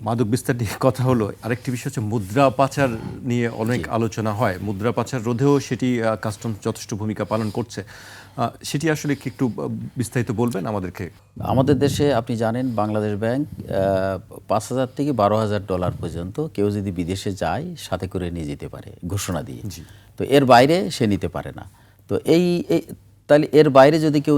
মাদক বিস্তার নিয়ে কথা হলো, আরেকটি বিষয় হচ্ছে মুদ্রা পাচার নিয়ে অনেক আলোচনা হয়। মুদ্রা পাচার রোধেও সেটি কাস্টমস যথেষ্ট ভূমিকা পালন করছে, সেটি আসলে কি একটু বিস্তারিত বলবেন আমাদেরকে? আমাদের দেশে আপনি জানেন বাংলাদেশ ব্যাংক 5,000 থেকে 12,000 ডলার পর্যন্ত কেউ যদি বিদেশে যায় সাথে করে নিয়ে যেতে পারে ঘোষণা দিয়ে। তো এর বাইরে সে নিতে পারে না। তো তাহলে এর বাইরে যদি কেউ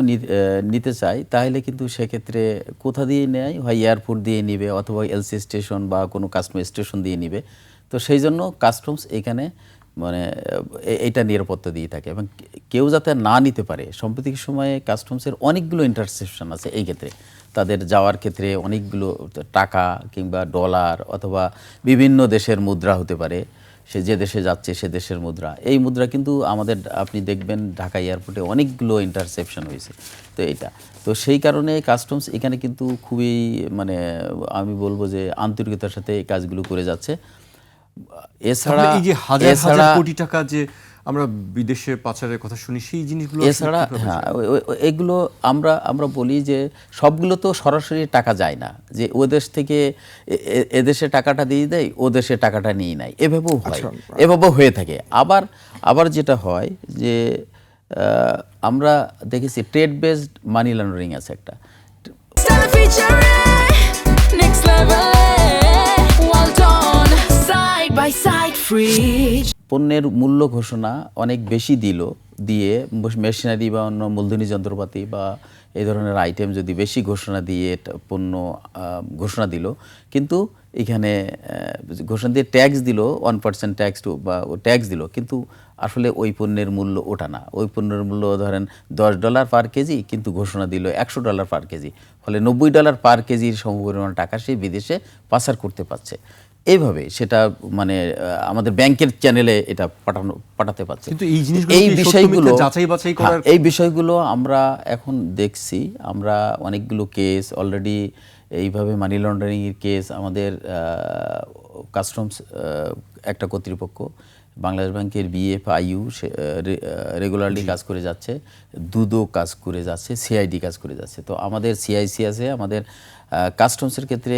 নিতে চায় তাহলে কিন্তু সেক্ষেত্রে কোথা দিয়ে নেয়, হয় এয়ারপোর্ট দিয়ে নিবে অথবা এলসি স্টেশন বা কোনো কাস্টম স্টেশন দিয়ে নিবে। তো সেই জন্য কাস্টমস এখানে মানে এইটা নিরাপত্তা দিয়ে থাকে এবং কেউ যাতে না নিতে পারে। সাম্প্রতিক সময়ে কাস্টমসের অনেকগুলো ইন্টারসেপশন আছে এই ক্ষেত্রে, তাদের যাওয়ার ক্ষেত্রে অনেকগুলো টাকা কিংবা ডলার অথবা বিভিন্ন দেশের মুদ্রা হতে পারে, সে যে দেশে যাচ্ছে সে দেশের মুদ্রা। এই মুদ্রা কিন্তু আমাদের আপনি দেখবেন ঢাকা এয়ারপোর্টে অনেকগুলো ইন্টারসেপশন হয়েছে। তো এইটা তো সেই কারণে কাস্টমস এখানে কিন্তু খুবই মানে আমি বলবো যে আন্তরিকতার সাথে এই কাজগুলো করে যাচ্ছে। এছাড়া এই যে হাজার হাজার কোটি টাকা যে আমরা বিদেশে পাচারের কথা শুনি, সেই জিনিসগুলো এছাড়া হ্যাঁ এগুলো আমরা বলি যে সবগুলো তো সরাসরি টাকা যায় না, যে ও দেশ থেকে এদেশে টাকাটা দিয়ে দেয় ও দেশে টাকাটা নিয়ে নেয়, এভাবেও হয়, এভাবেও হয়ে থাকে। আবার যেটা হয় যে আমরা দেখেছি ট্রেড বেসড মানি লন্ডারিং আছে একটা। পণ্যের মূল্য ঘোষণা অনেক বেশি দিয়ে মেশিনারি বা অন্য মূলধনী যন্ত্রপাতি বা এই ধরনের আইটেম যদি বেশি ঘোষণা দিয়ে পণ্য ঘোষণা দিল, কিন্তু এখানে ঘোষণা দিয়ে ট্যাক্স দিল 1% ট্যাক্স বা ট্যাক্স দিল, কিন্তু আসলে ওই পণ্যের মূল্য ওটা না। ওই পণ্যের মূল্য ধরেন $10 পার কেজি, কিন্তু ঘোষণা দিল $100 পার কেজি, ফলে $90 পার কেজির সমপরিমাণ টাকা সে বিদেশে পাচার করতে পারছে। এইভাবে সেটা মানে আমাদের ব্যাংকের চ্যানেলে এটা পাঠাতে পারছে। কিন্তু এই বিষয়গুলো আমরা এখন দেখছি। আমরা অনেকগুলো কেস অলরেডি এইভাবে মানি লন্ডারিংয়ের কেস আমাদের কাস্টমস একটা কর্তৃপক্ষ বাংলাদেশ ব্যাংকের BFIU রেগুলারলি কাজ করে যাচ্ছে, দুদো কাজ করে যাচ্ছে, CID কাজ করে যাচ্ছে। তো আমাদের CIC আছে, আমাদের কাস্টমসের ক্ষেত্রে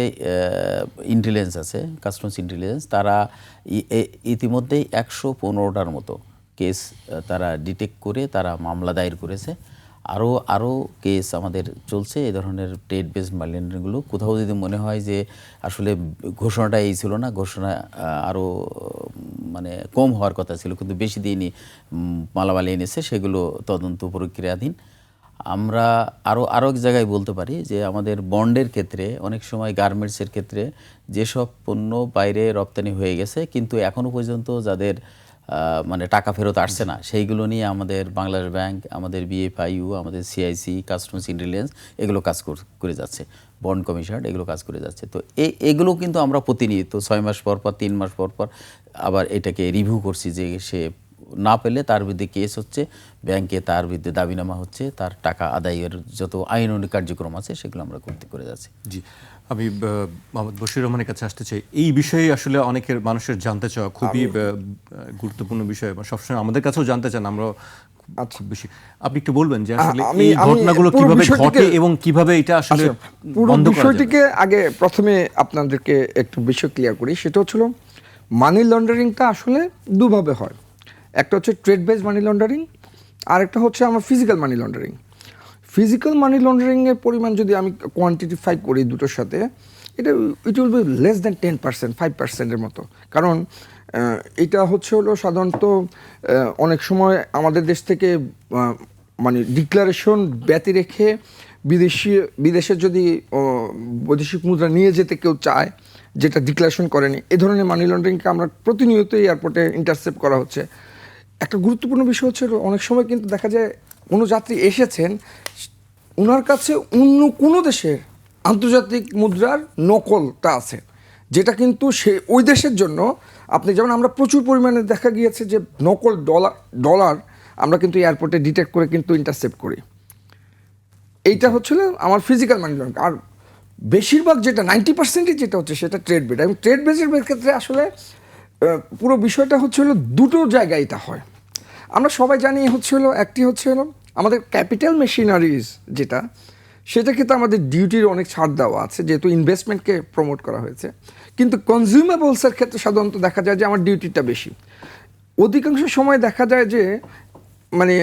ইন্টেলিজেন্স আছে, কাস্টমস ইন্টেলিজেন্স। তারা ইতিমধ্যেই 115টার মতো কেস তারা ডিটেক্ট করে তারা মামলা দায়ের করেছে। আরও কেস আমাদের চলছে এই ধরনের ট্রেড বেসড মানি লন্ডারিংগুলো। কোথাও যদি মনে হয় যে আসলে ঘোষণাটা এই ছিল না, ঘোষণা আরও মানে কম হওয়ার কথা ছিল কিন্তু বেশি দিনই মালামাল এনেছে, সেগুলো তদন্ত প্রক্রিয়াধীন। আমরা আরও এক জায়গায় বলতে পারি যে আমাদের বন্ডের ক্ষেত্রে অনেক সময় গার্মেন্টসের ক্ষেত্রে যেসব পণ্য বাইরে রপ্তানি হয়ে গেছে কিন্তু এখনও পর্যন্ত যাদের মানে টাকা ফেরত আসছে না, সেইগুলো নিয়ে আমাদের বাংলাদেশ ব্যাংক, আমাদের BFIU, আমাদের CIC, কাস্টমস ইন্টেলিজেন্স এগুলো কাজ করে যাচ্ছে, বন্ড কমিশন এগুলো কাজ করে যাচ্ছে। তো এগুলো কিন্তু আমরা প্রতিনিয়ত 6 মাস পর 3 মাস পর আবার এটাকে রিভিউ করছি যে সে না পেলে তার বিরুদ্ধে কেস হচ্ছে, ব্যাংকে তার বিরুদ্ধে দাবিনামা হচ্ছে, তার টাকা আদায়ের যত আইনানুগ কার্যক্রম আছে সেগুলো আমরা করে যাচ্ছি। জি, আমি মোহাম্মদ বশির রহমানের কাছে আসতে চাই। এই বিষয়ে আসলে অনেকের মানুষের জানতে চাওয়া খুবই গুরুত্বপূর্ণ বিষয়, সবসময় আমাদের কাছেও জানতে চান আমরা খুব বেশি। আপনি একটু বলবেন যে আসলে এই ঘটনাগুলো কিভাবে ঘটে এবং কিভাবে এটা আসলে পুরো বিষয়টিকে আগে প্রথমে আপনাদেরকে একটু বিষয় ক্লিয়ার করি। সেটা হচ্ছিল মানি লন্ডারিংটা আসলে দুভাবে হয়। একটা হচ্ছে ট্রেড বেসড মানি লন্ডারিং, আর একটা হচ্ছে আমার ফিজিক্যাল মানি লন্ডারিং। ফিজিক্যাল মানি লন্ডারিংয়ের পরিমাণ যদি আমি কোয়ান্টিটিফাই করি দুটোর সাথে, it will be less than 10%, 5%-এর মতো। কারণ এটা হলো সাধারণত অনেক সময় আমাদের দেশ থেকে মানে ডিক্লারেশন ব্যতি রেখে বিদেশে যদি বৈদেশিক মুদ্রা নিয়ে যেতে কেউ চায় যেটা ডিক্লারেশন করেনি, এ ধরনের মানি লন্ডারিংকে আমরা প্রতিনিয়তই এয়ারপোর্টে ইন্টারসেপ্ট করা হচ্ছে। একটা গুরুত্বপূর্ণ বিষয় হচ্ছে অনেক সময় কিন্তু দেখা যায় কোনো যাত্রী এসেছেন, ওনার কাছে অন্য কোনো দেশের আন্তর্জাতিক মুদ্রার নকলটা আছে, যেটা কিন্তু ওই দেশের জন্য আপনি যেমন আমরা প্রচুর পরিমাণে দেখা গিয়েছে যে নকল ডলার আমরা কিন্তু এয়ারপোর্টে ডিটেক্ট করে কিন্তু ইন্টারসেপ্ট করি। এইটা হচ্ছিল আমার ফিজিক্যাল মানি লন্ডারিং। আর বেশিরভাগ যেটা 90%ই যেটা হচ্ছে সেটা ট্রেড বেস। এবং ট্রেড বেসের ক্ষেত্রে আসলে পুরো বিষয়টা হচ্ছিল দুটো জায়গায় এটা হয়। আমরা সবাই জানি একটি হচ্ছে আমাদের ক্যাপিটাল মেশিনারিজ যেটা, সেটা কিন্তু আমাদের ডিউটির অনেক ছাড় দেওয়া আছে, যেহেতু ইনভেস্টমেন্টকে প্রমোট করা হয়েছে। কিন্তু কনজিউমেবলসের ক্ষেত্রে সাধারণত দেখা যায় যে আমার ডিউটিটা বেশি। অধিকাংশ সময় দেখা যায় যে মানে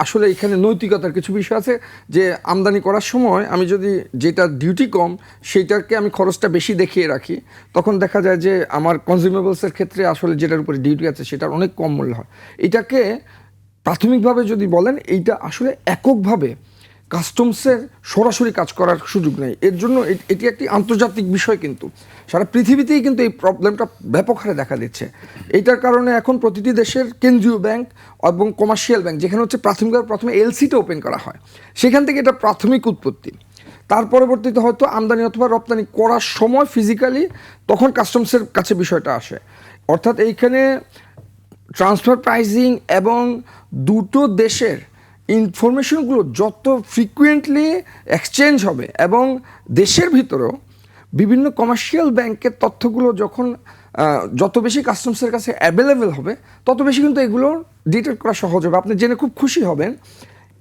আসলে এখানে নৈতিকতার কিছু বিষয় আছে, যে আমদানি করার সময় আমি যদি যেটা ডিউটি কম সেইটাকে আমি খরচটা বেশি দেখিয়ে রাখি, তখন দেখা যায় যে আমার কনজিউমেবলসের ক্ষেত্রে আসলে যেটার উপরে ডিউটি আছে সেটার অনেক কম মূল্য হয়। এটাকে প্রাথমিকভাবে যদি বলেন, এইটা আসলে এককভাবে কাস্টমসের সরাসরি কাজ করার সুযোগ নেই। এর জন্য এটি একটি আন্তর্জাতিক বিষয়, কিন্তু সারা পৃথিবীতেই কিন্তু এই প্রবলেমটা ব্যাপক হারে দেখা দিচ্ছে। এইটার কারণে এখন প্রতিটি দেশের কেন্দ্রীয় ব্যাংক এবং কমার্শিয়াল ব্যাংক, যেখানে হচ্ছে প্রাথমিকভাবে প্রথমে এলসিটা ওপেন করা হয়, সেখান থেকে এটা প্রাথমিক উৎপত্তি। তার পরবর্তীতে হয়তো আমদানি অথবা রপ্তানি করার সময় ফিজিক্যালি তখন কাস্টমসের কাছে বিষয়টা আসে। অর্থাৎ এইখানে ট্রান্সফার প্রাইসিং এবং দুটো দেশের ইনফরমেশনগুলো যত ফ্রিকুয়েন্টলি এক্সচেঞ্জ হবে, এবং দেশের ভিতরেও বিভিন্ন কমার্শিয়াল ব্যাংকের তথ্যগুলো যখন যত বেশি কাস্টমসের কাছে অ্যাভেলেবেল হবে, তত বেশি কিন্তু এগুলো ডিটেক্ট করা সহজ হবে। আপনি জেনে খুব খুশি হবেন,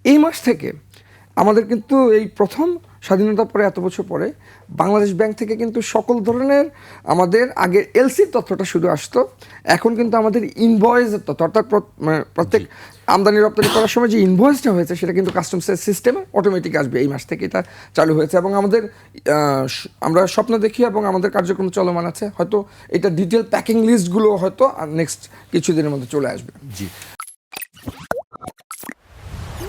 এই মাস থেকে আমাদের কিন্তু এই প্রথম স্বাধীনতা পরে এত বছর পরে বাংলাদেশ ব্যাংক থেকে কিন্তু সকল ধরনের, আমাদের আগের এলসির তথ্যটা শুধু আসতো, এখন কিন্তু আমাদের ইনভয়েসের তথ্য, অর্থাৎ প্রত্যেক আমদানি রপ্তানি করার সময় যে ইনভয়েসটা হয়েছে সেটা কিন্তু কাস্টমসের সিস্টেমে অটোমেটিক আসবে। এই মাস থেকে এটা চালু হয়েছে, এবং আমাদের আমরা স্বপ্ন দেখি এবং আমাদের কার্যক্রম চলমান আছে। হয়তো এটা ডিটেল প্যাকিং লিস্টগুলো হয়তো নেক্সট কিছুদিনের মধ্যে চলে আসবে। জি।